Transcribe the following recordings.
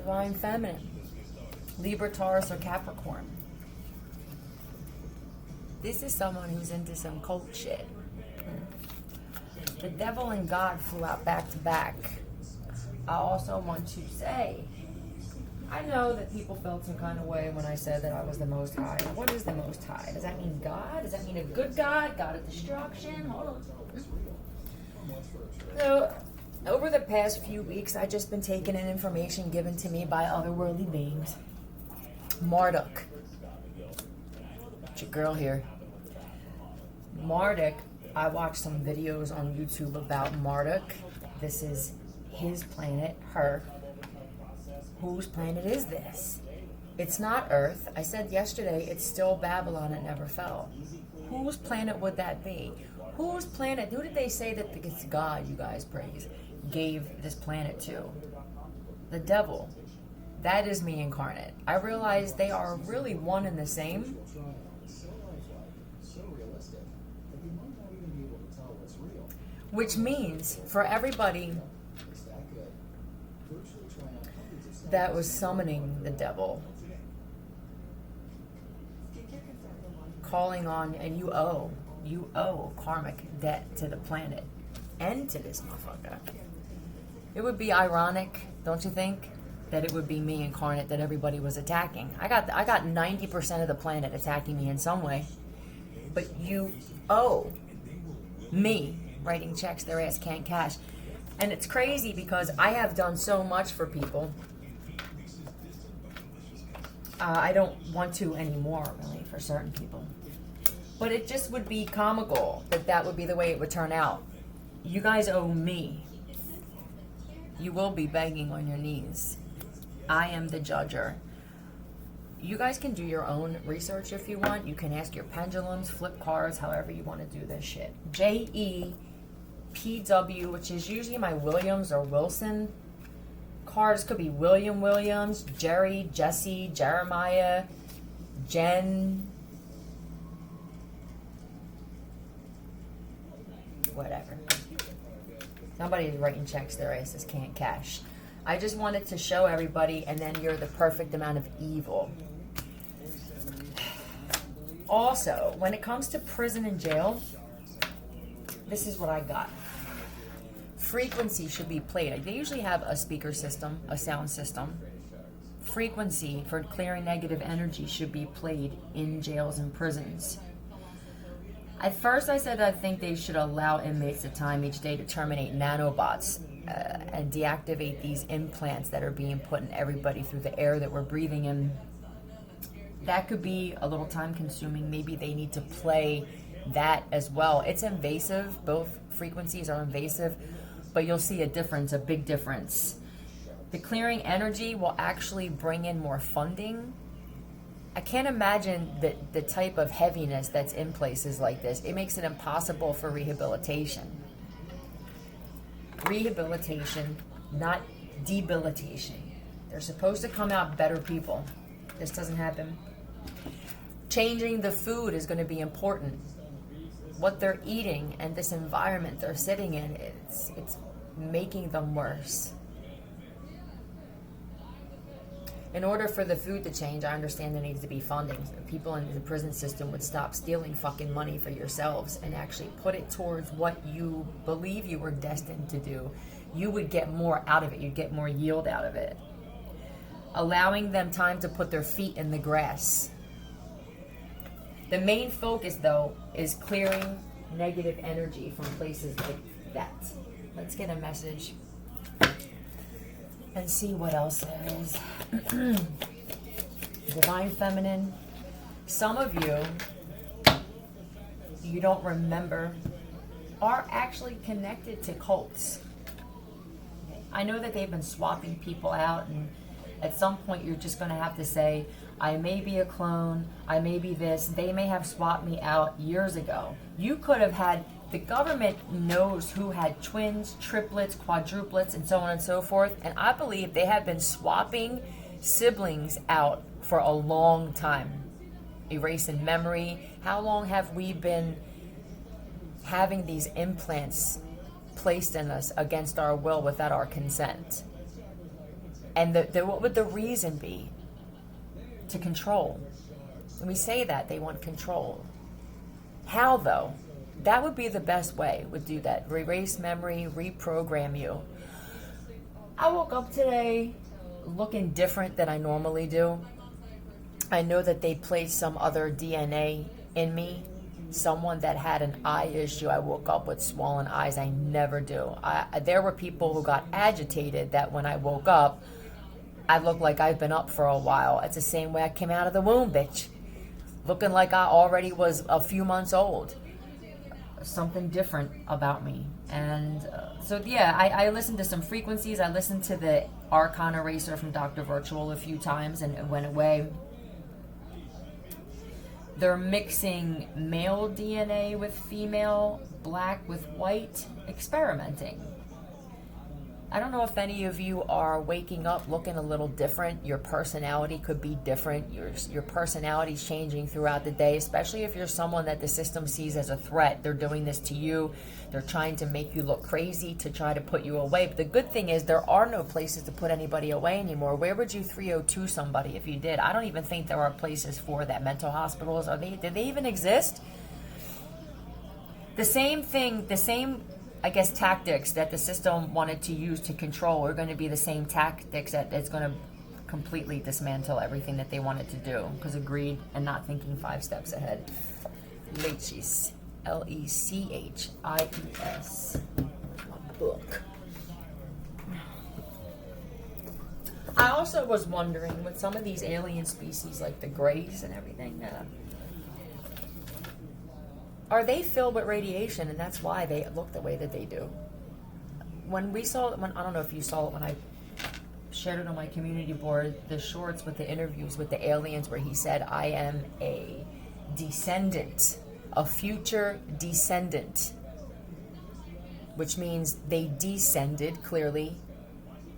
Divine Feminine, Libra, Taurus, or Capricorn. This is someone who's into some cult shit. The devil and God flew out back to back. I also want to say, I know that people felt some kind of way when I said that I was the Most High. What is the Most High? Does that mean God? Does that mean a good God? God of destruction? Hold on. So, over the past few weeks, I've just been taking in information given to me by otherworldly beings. Marduk. It's your girl here. Marduk, I watched some videos on YouTube about Marduk. This is his planet, her. Whose planet is this? It's not Earth. I said yesterday, it's still Babylon, it never fell. Whose planet would that be? Whose planet, who did they say that it's God, you guys praise, gave this planet to? The devil. That is me incarnate. I realize they are really one and the same. Which means, for everybody that was summoning the devil, calling on, and you owe karmic debt to the planet and to this motherfucker. It would be ironic, don't you think, that it would be me incarnate that everybody was attacking. I got 90% of the planet attacking me in some way, but you owe me writing checks their ass can't cash. And it's crazy because I have done so much for people. I don't want to anymore, really, for certain people. But it just would be comical that would be the way it would turn out. You guys owe me. You will be begging on your knees. I am the judger. You guys can do your own research if you want. You can ask your pendulums, flip cards, however you want to do this shit. JEPW, which is usually my Williams or Wilson cards. Could be William Williams, Jerry, Jesse, Jeremiah, Jen, whatever. Nobody's writing checks their asses can't cash. I just wanted to show everybody, and then you're the perfect amount of evil. Also, when it comes to prison and jail, this is what I got. Frequency should be played. They usually have a speaker system, a sound system. Frequency for clearing negative energy should be played in jails and prisons. At first I said I think they should allow inmates the time each day to terminate nanobots and deactivate these implants that are being put in everybody through the air that we're breathing in. That could be a little time consuming. Maybe they need to play that as well. It's invasive. Both frequencies are invasive, but you'll see a difference, a big difference. The clearing energy will actually bring in more funding. I can't imagine the type of heaviness that's in places like this. It makes it impossible for rehabilitation. Rehabilitation, not debilitation. They're supposed to come out better people. This doesn't happen. Changing the food is going to be important. What they're eating and this environment they're sitting in, it's making them worse. In order for the food to change, I understand there needs to be funding. People in the prison system would stop stealing fucking money for yourselves and actually put it towards what you believe you were destined to do. You would get more out of it. You'd get more yield out of it. Allowing them time to put their feet in the grass. The main focus, though, is clearing negative energy from places like that. Let's get a message and see what else there is. Divine Feminine. Some of you don't remember, are actually connected to cults. I know that they've been swapping people out, and at some point you're just going to have to say, I may be a clone, I may be this. They may have swapped me out years ago. You could have had, the government knows who had twins, triplets, quadruplets, and so on and so forth. And I believe they have been swapping siblings out for a long time. Erasing memory. How long have we been having these implants placed in us against our will without our consent? And what would the reason be? To control. When we say that, they want control. How, though? That would be the best way, would do that. Erase memory, reprogram you. I woke up today looking different than I normally do. I know that they placed some other DNA in me. Someone that had an eye issue. I woke up with swollen eyes. I never do. There were people who got agitated that when I woke up, I look like I've been up for a while. It's the same way I came out of the womb, bitch. Looking like I already was a few months old. Something different about me. And so, yeah, I listened to some frequencies. I listened to the Archon Eraser from Dr. Virtual a few times, and it went away. They're mixing male DNA with female, black with white, experimenting. I don't know if any of you are waking up looking a little different. Your personality could be different. Your personality's changing throughout the day, especially if you're someone that the system sees as a threat. They're doing this to you. They're trying to make you look crazy to try to put you away. But the good thing is there are no places to put anybody away anymore. Where would you 302 somebody if you did? I don't even think there are places for that. Mental hospitals, do they even exist? The same thing, I guess, tactics that the system wanted to use to control are going to be the same tactics that it's going to completely dismantle everything that they wanted to do, because of greed and not thinking 5 steps ahead. Lechis. Lechis. Book. I also was wondering with some of these alien species like the Greys and everything, are they filled with radiation, and that's why they look the way that they do? I don't know if you saw it when I shared it on my community board, the shorts with the interviews with the aliens where he said, I am a descendant, a future descendant, which means they descended, clearly,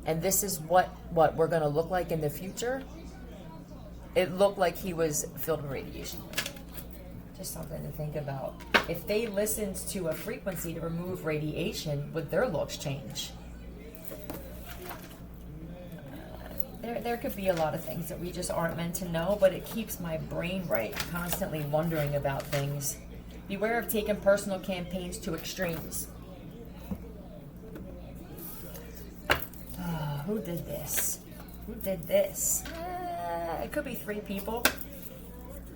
and this is what we're going to look like in the future. It looked like he was filled with radiation. Just something to think about. If they listened to a frequency to remove radiation, would their looks change? There could be a lot of things that we just aren't meant to know, but it keeps my brain right, constantly wondering about things. Beware of taking personal campaigns to extremes. Who did this? Who did this? It could be 3 people.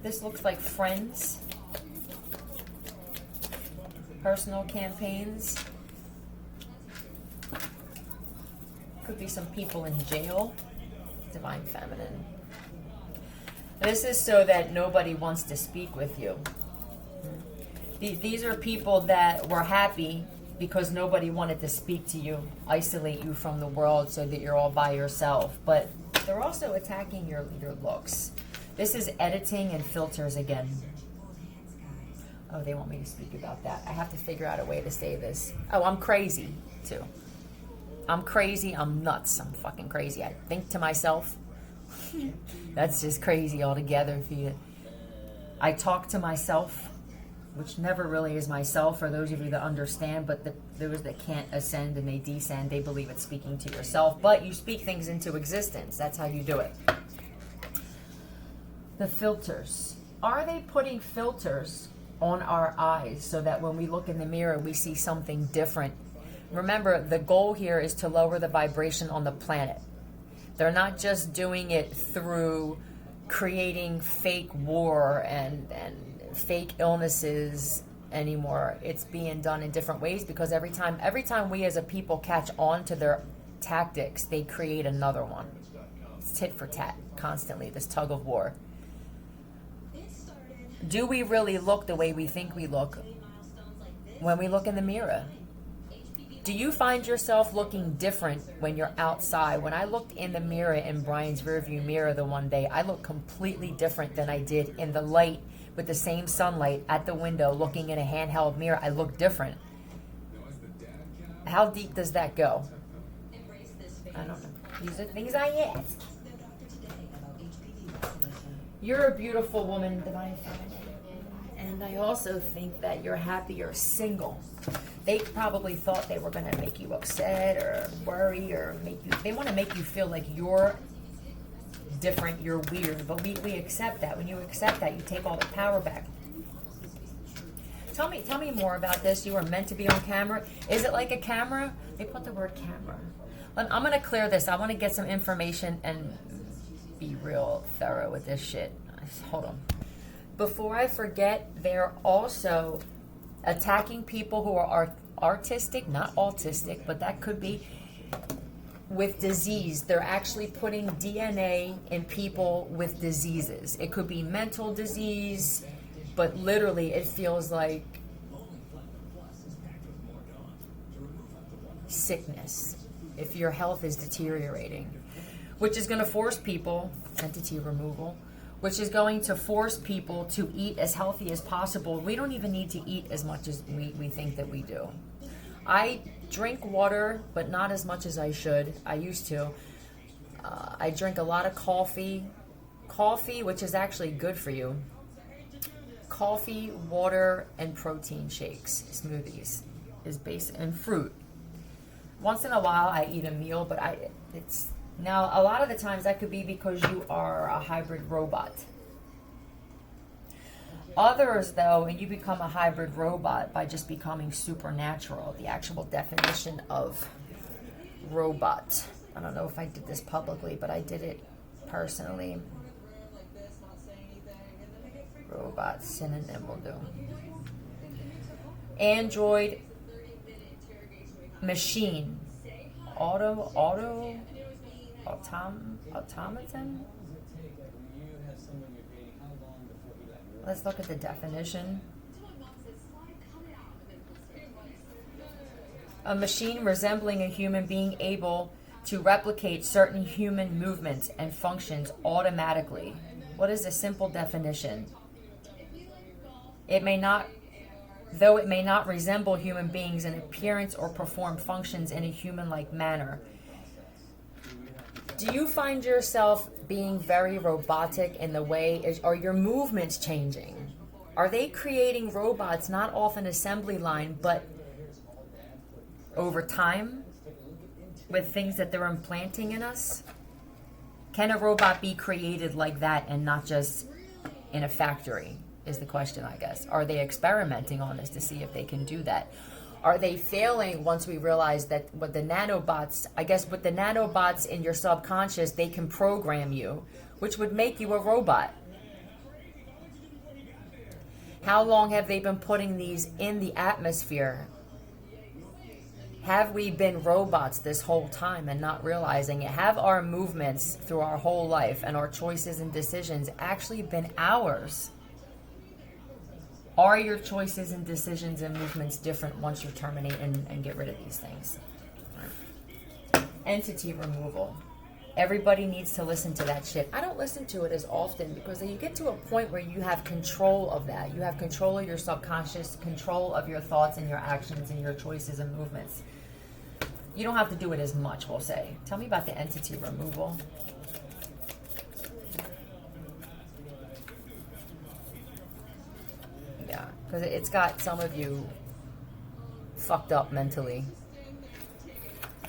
This looks like friends. Personal campaigns. Could be some people in jail. Divine Feminine. This is so that nobody wants to speak with you. These are people that were happy because nobody wanted to speak to you, isolate you from the world so that you're all by yourself. But they're also attacking your looks. This is editing and filters again. Oh, they want me to speak about that. I have to figure out a way to say this. Oh, I'm crazy, too. I'm crazy. I'm nuts. I'm fucking crazy. I think to myself. That's just crazy altogether. I talk to myself, which never really is myself, for those of you that understand, but those that can't ascend and they descend, they believe it's speaking to yourself. But you speak things into existence. That's how you do it. The filters. Are they putting filters on our eyes so that when we look in the mirror, we see something different? Remember, the goal here is to lower the vibration on the planet. They're not just doing it through creating fake war and fake illnesses anymore. It's being done in different ways because every time we as a people catch on to their tactics, they create another one. It's tit for tat, constantly, this tug of war. Do we really look the way we think we look when we look in the mirror? Do you find yourself looking different when you're outside? When I looked in the mirror in Brian's rearview mirror the one day, I looked completely different than I did in the light with the same sunlight at the window looking in a handheld mirror. I look different. How deep does that go? I don't know. These are things I ask. You're a beautiful woman, Divine Feminine. And I also think that you're happier single. they probably thought they were going to make you upset or worry or they want to make you feel like you're different, you're weird. But we accept that. When you accept that, you take all the power back. Tell me more about this. You are meant to be on camera. Is it like a camera? They put the word camera. I'm going to clear this. I want to get some information and be real thorough with this shit. Hold on. Before I forget, they're also attacking people who are artistic, not autistic, but that could be, with disease. They're actually putting DNA in people with diseases. It could be mental disease, but literally it feels like sickness if your health is deteriorating, which is going to force people, entity removal, which is going to force people to eat as healthy as possible. We don't even need to eat as much as we think that we do. I drink water, but not as much as I should. I used to. I drink a lot of coffee. Coffee, which is actually good for you. Coffee, water, and protein shakes, smoothies, is basic, and fruit. Once in a while, I eat a meal, but it's now a lot of the times that could be because you are a hybrid robot. Others, though, and you become a hybrid robot by just becoming supernatural. The actual definition of robot. I don't know if I did this publicly, but I did it personally. Robot synonym will do. Android, machine, automaton. Let's look at the definition. A machine resembling a human being able to replicate certain human movements and functions automatically. What is a simple definition? Though it may not resemble human beings in appearance or perform functions in a human-like manner. Do you find yourself being very robotic in the way, are your movements changing? Are they creating robots not off an assembly line, but over time with things that they're implanting in us? Can a robot be created like that and not just in a factory, is the question, I guess. Are they experimenting on this to see if they can do that? Are they failing once we realize that with the nanobots, I guess with the nanobots in your subconscious, they can program you, which would make you a robot? How long have they been putting these in the atmosphere? Have we been robots this whole time and not realizing it? Have our movements through our whole life and our choices and decisions actually been ours? Are your choices and decisions and movements different once you terminate and get rid of these things? Entity removal. Everybody needs to listen to that shit. I don't listen to it as often because you get to a point where you have control of that. You have control of your subconscious, control of your thoughts and your actions and your choices and movements. You don't have to do it as much, we'll say. Tell me about the entity removal. Yeah, because it's got some of you fucked up mentally.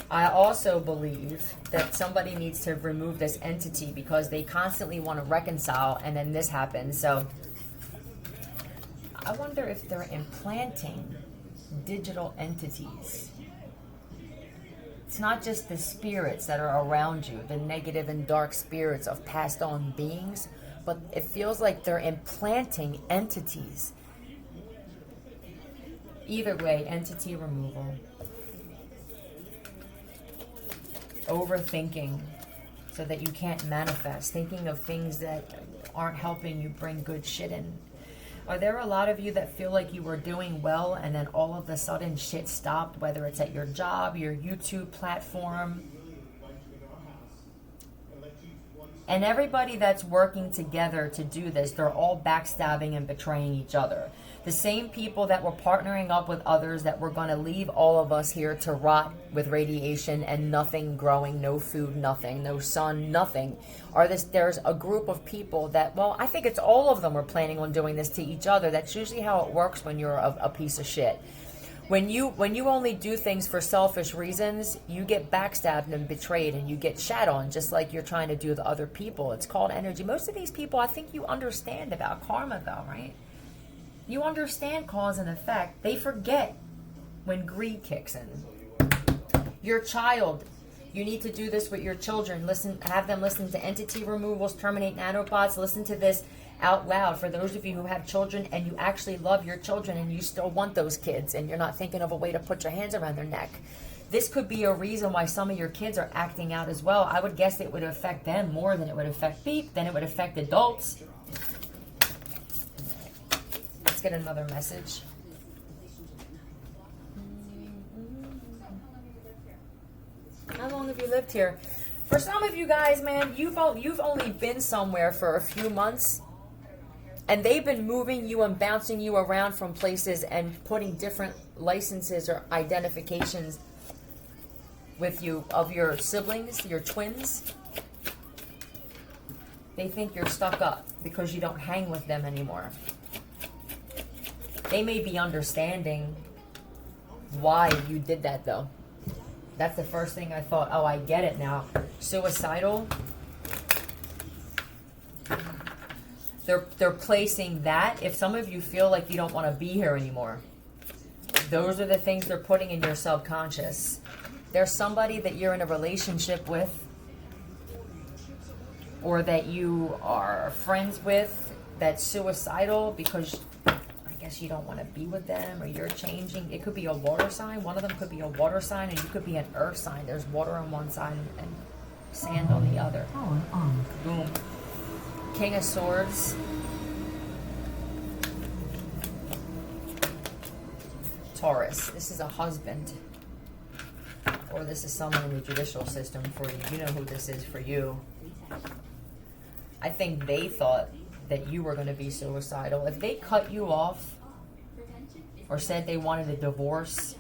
I also believe that somebody needs to remove this entity because they constantly want to reconcile and then this happens. So I wonder if they're implanting digital entities. It's not just the spirits that are around you, the negative and dark spirits of passed on beings, but it feels like they're implanting entities. Either way, entity removal. Overthinking so that you can't manifest. Thinking of things that aren't helping you bring good shit in. Are there a lot of you that feel like you were doing well and then all of a sudden shit stopped, whether it's at your job, your YouTube platform? And everybody that's working together to do this, they're all backstabbing and betraying each other. The same people that were partnering up with others that were going to leave all of us here to rot with radiation and nothing growing, no food, nothing, no sun, nothing. There's a group of people that, well, I think it's all of them are planning on doing this to each other. That's usually how it works when you're a piece of shit. When you only do things for selfish reasons, you get backstabbed and betrayed, and you get shat on, just like you're trying to do to other people. It's called energy. Most of these people, I think you understand about karma, though, right? You understand cause and effect. They forget when greed kicks in. Your child, you need to do this with your children. Have them listen to entity removals, terminate nanobots. Listen to this out loud for those of you who have children and you actually love your children and you still want those kids and you're not thinking of a way to put your hands around their neck. This could be a reason why some of your kids are acting out as well. I would guess it would affect them more than it would affect than it would affect adults. Let's get another message. How long have you lived here? For some of you guys, man, you've only been somewhere for a few months, and they've been moving you and bouncing you around from places and putting different licenses or identifications with you of your siblings, your twins. They think you're stuck up because you don't hang with them anymore. They may be understanding why you did that, though. That's the first thing I thought. Oh, I get it now. Suicidal. They're placing that. If some of you feel like you don't want to be here anymore, those are the things they're putting in your subconscious. There's somebody that you're in a relationship with, or that you are friends with, that's suicidal because you don't want to be with them, or you're changing. It could be a water sign. One of them could be a water sign, and you could be an earth sign. There's water on one side and sand on the other. Boom. King of Swords. Taurus. This is a husband, or this is someone in the judicial system for you. You know who this is for you. I think they thought that you were going to be suicidal. If they cut you off or said they wanted a divorce,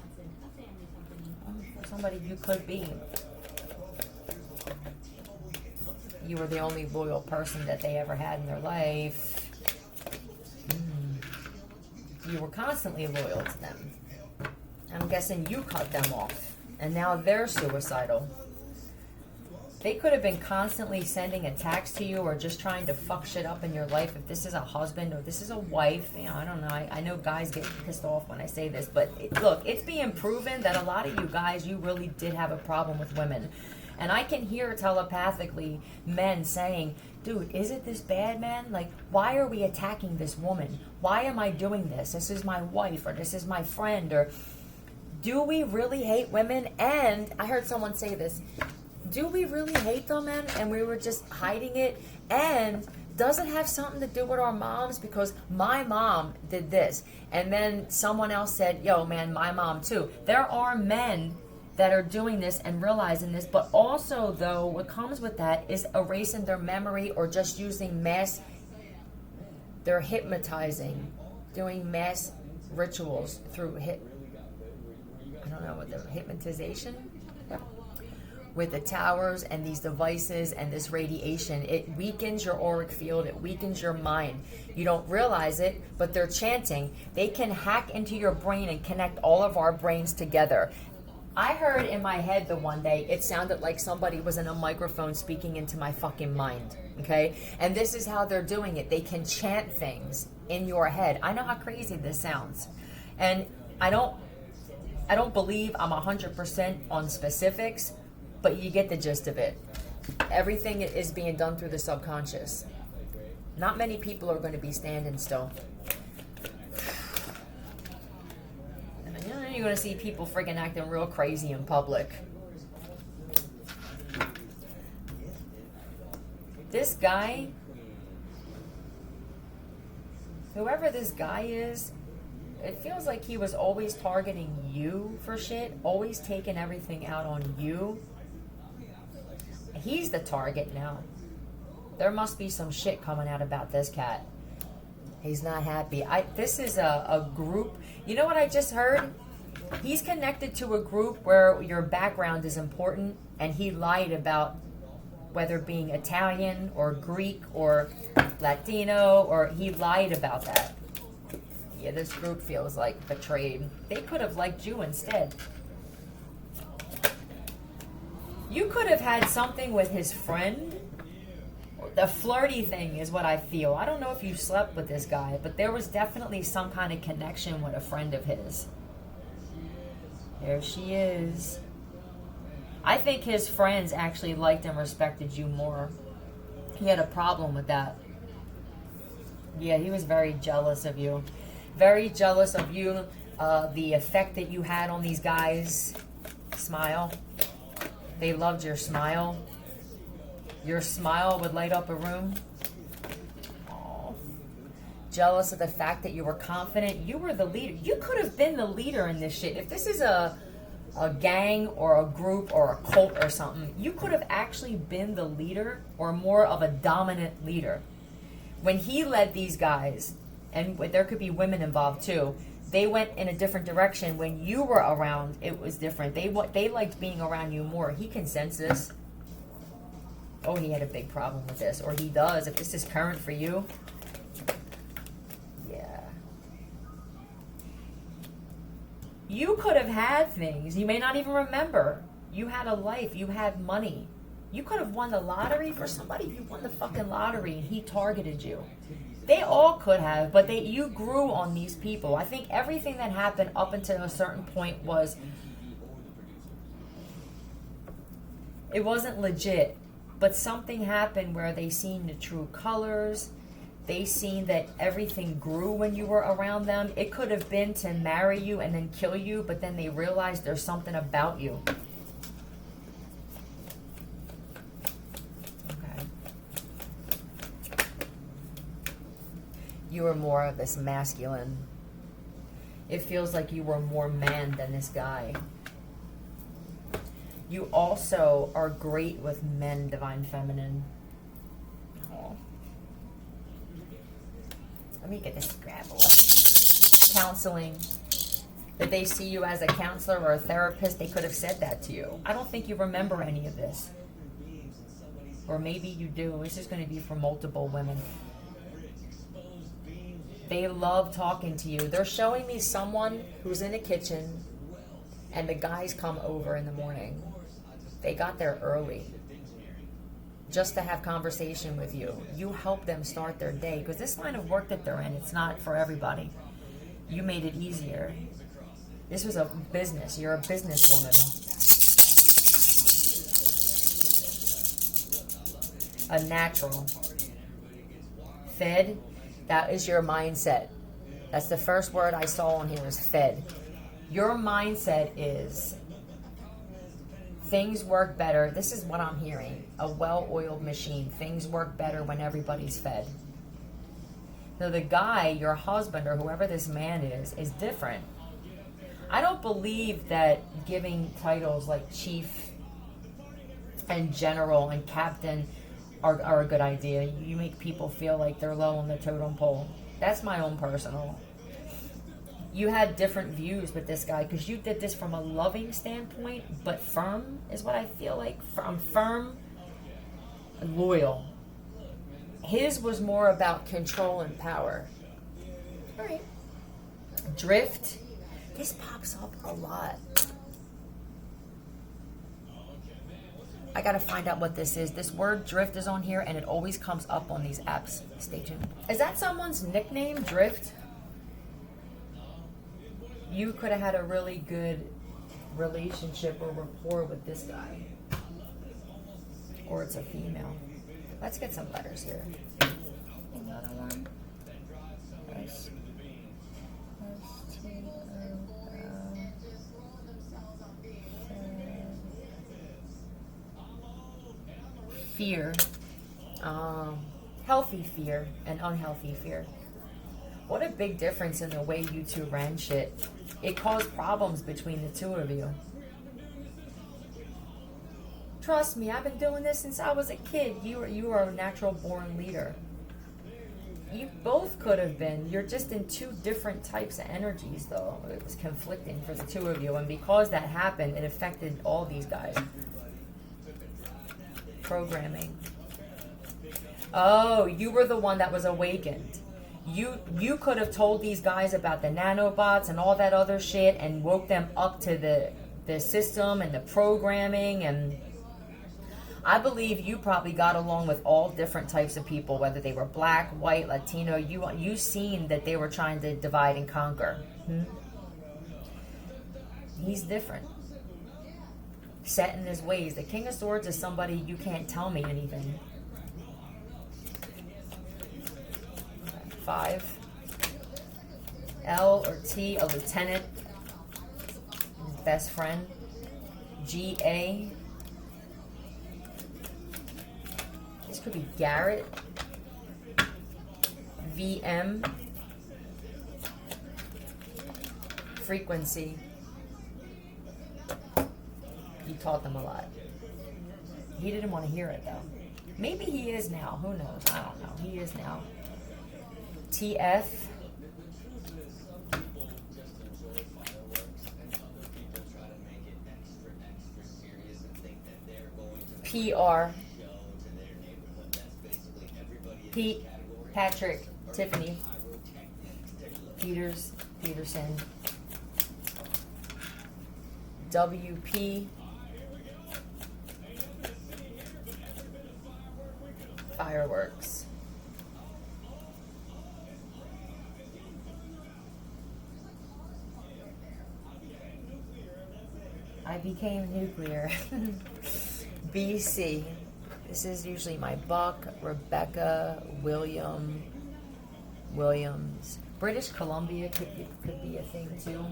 for somebody you could be. You were the only loyal person that they ever had in their life. You were constantly loyal to them. I'm guessing you cut them off, and now they're suicidal. They could have been constantly sending attacks to you or just trying to fuck shit up in your life. If this is a husband or this is a wife, I don't know. I know guys get pissed off when I say this, but look, it's being proven that a lot of you guys, you really did have a problem with women. And I can hear telepathically men saying, dude, is it this bad, man? Like, why are we attacking this woman? Why am I doing this? This is my wife, or this is my friend, or do we really hate women? And I heard someone say this. Do we really hate them, man? And we were just hiding it? And does it have something to do with our moms? Because my mom did this. And then someone else said, yo, man, my mom too. There are men that are doing this and realizing this. But also, though, what comes with that is erasing their memory or just using they're hypnotizing, doing mass rituals through I don't know what the hypnotization? Yeah. With the towers and these devices and this radiation, it weakens your auric field, it weakens your mind. You don't realize it, but they're chanting. They can hack into your brain and connect all of our brains together. I heard in my head the one day, it sounded like somebody was in a microphone speaking into my fucking mind, okay? And this is how they're doing it. They can chant things in your head. I know how crazy this sounds. And I don't believe I'm 100% on specifics, but you get the gist of it. Everything is being done through the subconscious. Not many people are going to be standing still. You're going to see people freaking acting real crazy in public. This guy, whoever this guy is, it feels like he was always targeting you for shit, always taking everything out on you. He's the target now. There must be some shit coming out about this cat. He's not happy. This is a group. You know what I just heard? He's connected to a group where your background is important, and he lied about whether being Italian or Greek or Latino, or he lied about that. Yeah, this group feels like betrayed. They could have liked you instead. You could have had something with his friend. The flirty thing is what I feel. I don't know if you slept with this guy, but there was definitely some kind of connection with a friend of his. There she is. I think his friends actually liked and respected you more. He had a problem with that. Yeah, he was very jealous of you. Very jealous of you. The effect that you had on these guys. Smile. They loved your smile. Your smile would light up a room. Aww. Jealous of the fact that you were confident. You were the leader. You could have been the leader in this shit. If this is a gang or a group or a cult or something, you could have actually been the leader or more of a dominant leader. When he led these guys, and there could be women involved too, they went in a different direction. When you were around, it was different. They liked being around you more. He can sense this. Oh, he had a big problem with this. Or he does, if this is current for you. Yeah. You could have had things. You may not even remember. You had a life. You had money. You could have won the lottery for somebody. You won the fucking lottery and he targeted you. They all could have, but you grew on these people. I think everything that happened up until a certain point it wasn't legit. But something happened where they seen the true colors. They seen that everything grew when you were around them. It could have been to marry you and then kill you, but then they realized there's something about you. Okay. You were more of this masculine. It feels like you were more man than this guy. You also are great with men, divine feminine. Oh. Let me get this Scrabble. Counseling. Did they see you as a counselor or a therapist? They could have said that to you. I don't think you remember any of this. Or maybe you do. This is going to be for multiple women. They love talking to you. They're showing me someone who's in the kitchen and the guys come over in the morning. They got there early just to have conversation with you. You help them start their day because this line of work that they're in, it's not for everybody. You made it easier. This was a business. You're a businesswoman. A natural. Fed, that is your mindset. That's the first word I saw on here is fed. Your mindset is things work better. This is what I'm hearing. A well-oiled machine. Things work better when everybody's fed. So the guy, your husband, or whoever this man is different. I don't believe that giving titles like chief and general and captain are a good idea. You make people feel like they're low on the totem pole. That's my own personal. You had different views with this guy because you did this from a loving standpoint, but firm is what I feel like. I'm firm and loyal. His was more about control and power. All right. Drift. This pops up a lot. I gotta find out what this is. This word drift is on here and it always comes up on these apps. Stay tuned. Is that someone's nickname, Drift? You could have had a really good relationship or rapport with this guy. Or it's a female. Let's get some letters here. Another one. Fear. Healthy fear and unhealthy fear. What a big difference in the way you two ran shit. It caused problems between the two of you. Trust me, I've been doing this since I was a kid. You are a natural born leader. You both could have been. You're just in two different types of energies, though. It was conflicting for the two of you, and because that happened, it affected all these guys. Programming. Oh, you were the one that was awakened. You could have told these guys about the nanobots and all that other shit and woke them up to the system and the programming. And I believe you probably got along with all different types of people, whether they were black, white, Latino. You seen that they were trying to divide and conquer. He's different, set in his ways. The King of Swords is somebody you can't tell me anything. 5. L or T, a lieutenant, his best friend. GA. This could be Garrett. VM. Frequency. You taught them a lot. He didn't want to hear it though. Maybe he is now. Who knows? I don't know. He is now. TF. PR. Pete. Patrick. Tiffany. Peterson. WP. Fireworks. I became nuclear. BC. This is usually my Buck, Rebecca, Williams. British Columbia could be a thing too.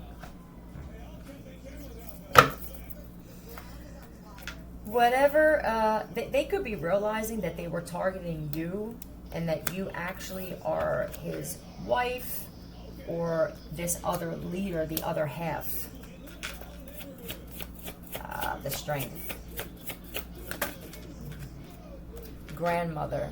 Whatever, they could be realizing that they were targeting you and that you actually are his wife or this other leader, the other half. The strength. Grandmother.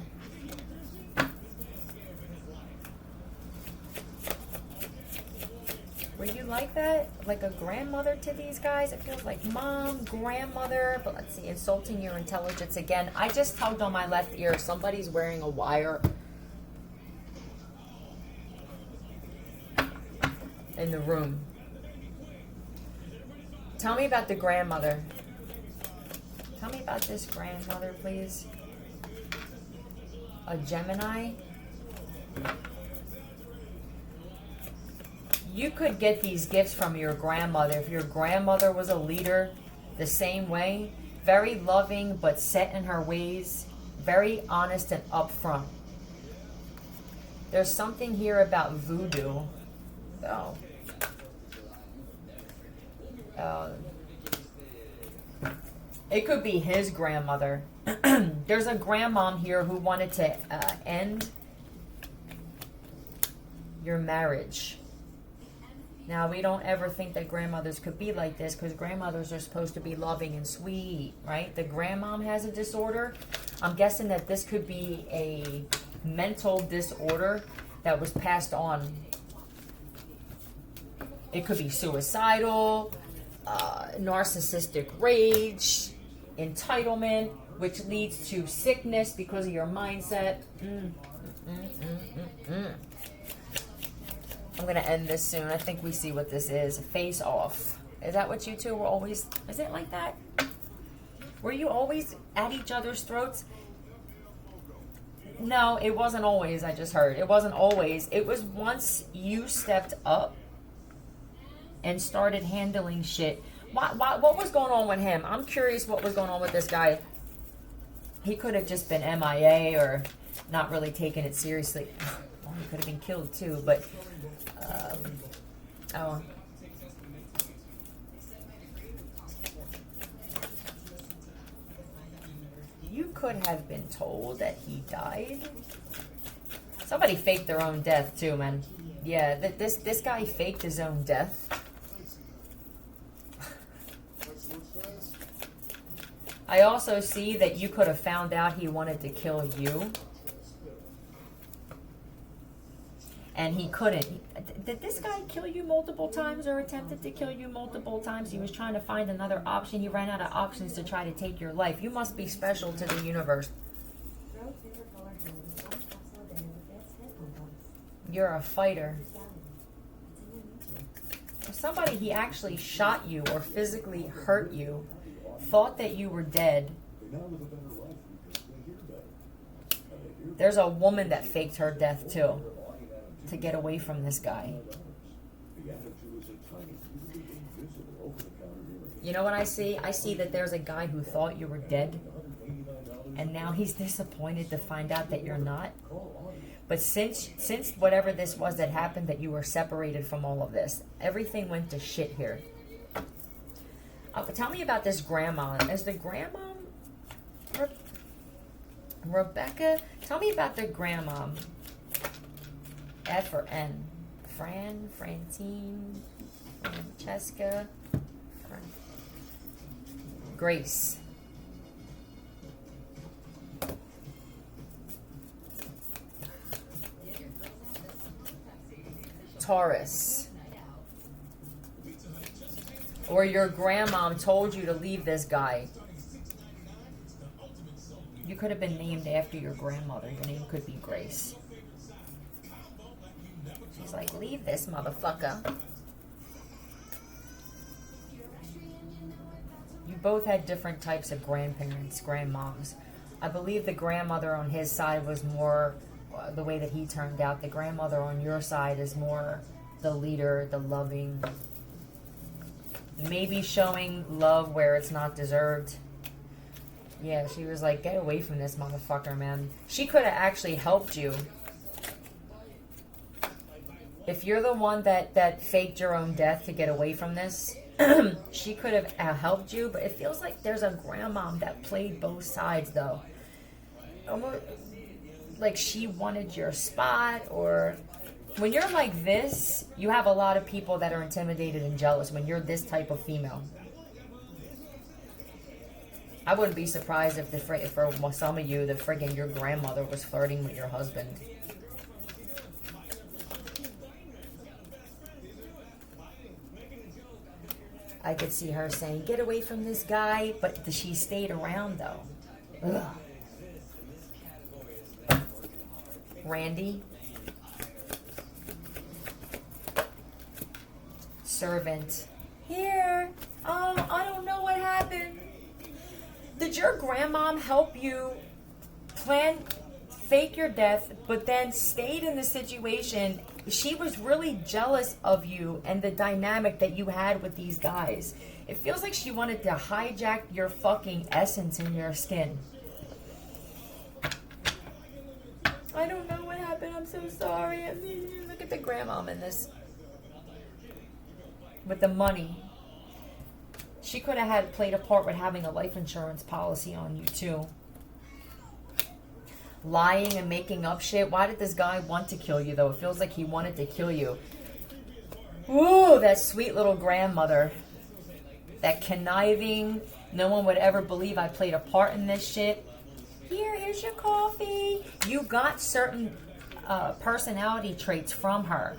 Were you like that? Like a grandmother to these guys? It feels like mom, grandmother, but let's see, insulting your intelligence again. I just tugged on my left ear. Somebody's wearing a wire in the room. Tell me about the grandmother. Tell me about this grandmother, please. A Gemini. You could get these gifts from your grandmother. If your grandmother was a leader the same way, very loving but set in her ways, very honest and upfront. There's something here about voodoo. Oh. It could be his grandmother. There's a grandmom here who wanted to end your marriage. Now, we don't ever think that grandmothers could be like this because grandmothers are supposed to be loving and sweet, right? The grandmom has a disorder. I'm guessing that this could be a mental disorder that was passed on. It could be suicidal, narcissistic rage, entitlement, which leads to sickness because of your mindset. I'm going to end this soon. I think we see what this is. Face off. Is that what you two were always... Is it like that? Were you always at each other's throats? No, it wasn't always, I just heard. It wasn't always. It was once you stepped up and started handling shit. What was going on with him? I'm curious what was going on with this guy. He could have just been MIA or not really taking it seriously. Well, he could have been killed too, but... oh. You could have been told that he died. Somebody faked their own death too, man. Yeah, this guy faked his own death. I also see that you could have found out he wanted to kill you. And he couldn't. Did this guy kill you multiple times or attempted to kill you multiple times? He was trying to find another option. He ran out of options to try to take your life. You must be special to the universe. You're a fighter. Somebody, he actually shot you or physically hurt you, thought that you were dead. There's a woman that faked her death too, to get away from this guy. You know what I see? I see that there's a guy who thought you were dead, and now he's disappointed to find out that you're not. But since whatever this was that happened, that you were separated from all of this, everything went to shit here. Tell me about this grandma. Is the grandma Rebecca? Tell me about the grandma. F or N? Francine, Francesca, Grace. Taurus. Or your grandmom told you to leave this guy. You could have been named after your grandmother. Your name could be Grace. She's like, leave this motherfucker. You both had different types of grandparents, grandmoms. I believe the grandmother on his side was more the way that he turned out. The grandmother on your side is more the leader, the loving, maybe showing love where it's not deserved. Yeah, she was like, get away from this motherfucker, man. She could have actually helped you. If you're the one that faked your own death to get away from this, she could have helped you. But it feels like there's a grandmom that played both sides, though. Almost like she wanted your spot. Or when you're like this, you have a lot of people that are intimidated and jealous when you're this type of female. I wouldn't be surprised if for some of you, the friggin' your grandmother was flirting with your husband. I could see her saying, get away from this guy, but she stayed around, though. Ugh. Randy. Servant. Here. I don't know what happened. Did your grandmom help you fake your death, but then stayed in the situation? She was really jealous of you and the dynamic that you had with these guys. It feels like she wanted to hijack your fucking essence in your skin. I don't know what happened. I'm so sorry. Look at the grandmom in this. With the money. She could have played a part with having a life insurance policy on you, too. Lying and making up shit. Why did this guy want to kill you, though? It feels like he wanted to kill you. Ooh, that sweet little grandmother. That conniving. No one would ever believe I played a part in this shit. Here's your coffee. You got certain personality traits from her.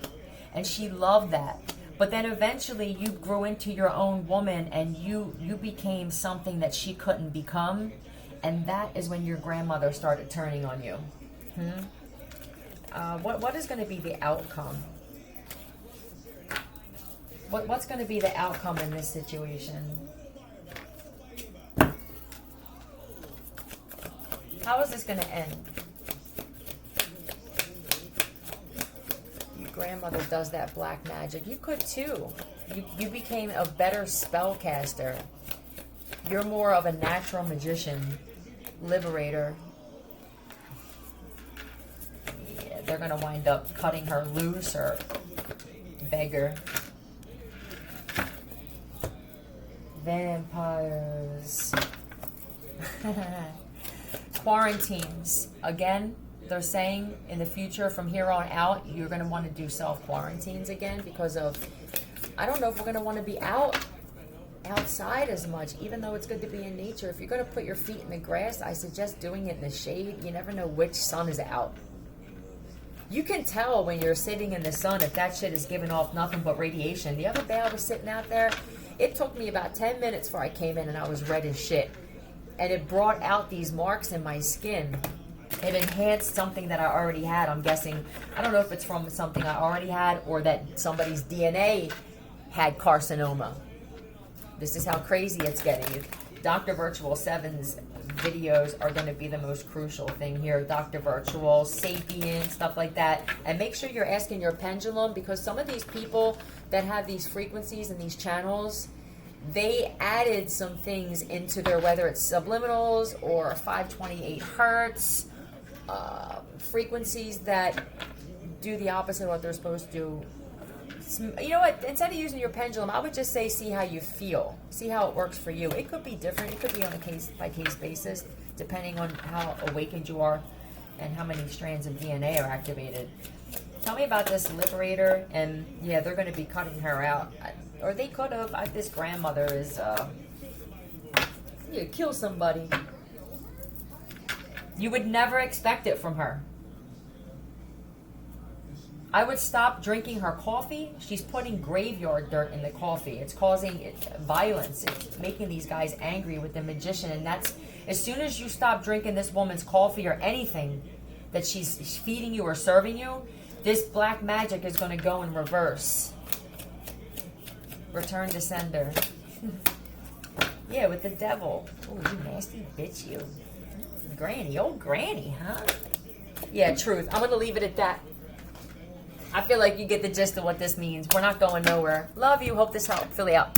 And she loved that. But then eventually you grew into your own woman and you became something that she couldn't become. And that is when your grandmother started turning on you. What is going to be the outcome? What's going to be the outcome in this situation? How is this going to end? Your grandmother does that black magic. You could too. You became a better spellcaster. You're more of a natural magician. Liberator. Yeah, they're gonna wind up cutting her loose or beggar. Vampires. Quarantines. Again, they're saying in the future from here on out, you're gonna want to do self-quarantines again because of, I don't know if we're gonna want to be outside as much, even though it's good to be in nature. If you're going to put your feet in the grass, I suggest doing it in the shade. You never know which sun is out. You can tell when you're sitting in the sun if that shit is giving off nothing but radiation. The other day I was sitting out there, it took me about 10 minutes before I came in and I was red as shit. And it brought out these marks in my skin. It enhanced something that I already had. I'm guessing, I don't know if it's from something I already had or that somebody's DNA had carcinoma. This is how crazy it's getting. Dr. Virtual 7's videos are going to be the most crucial thing here. Dr. Virtual, Sapient, stuff like that. And make sure you're asking your pendulum, because some of these people that have these frequencies and these channels, they added some things into their, whether it's subliminals or 528 hertz, frequencies that do the opposite of what they're supposed to do. You know what? Instead of using your pendulum, I would just say see how you feel. See how it works for you. It could be different. It could be on a case-by-case basis, depending on how awakened you are and how many strands of DNA are activated. Tell me about this liberator, and yeah, they're going to be cutting her out. Or they could have. This grandmother is, you kill somebody. You would never expect it from her. I would stop drinking her coffee. She's putting graveyard dirt in the coffee. It's causing violence. It's making these guys angry with the magician. And that's, as soon as you stop drinking this woman's coffee or anything that she's feeding you or serving you, this black magic is going to go in reverse. Return to sender. Yeah, with the devil. Oh, you nasty bitch, you. Granny, old granny, huh? Yeah, truth. I'm going to leave it at that. I feel like you get the gist of what this means. We're not going nowhere. Love you. Hope this helped. Philly out.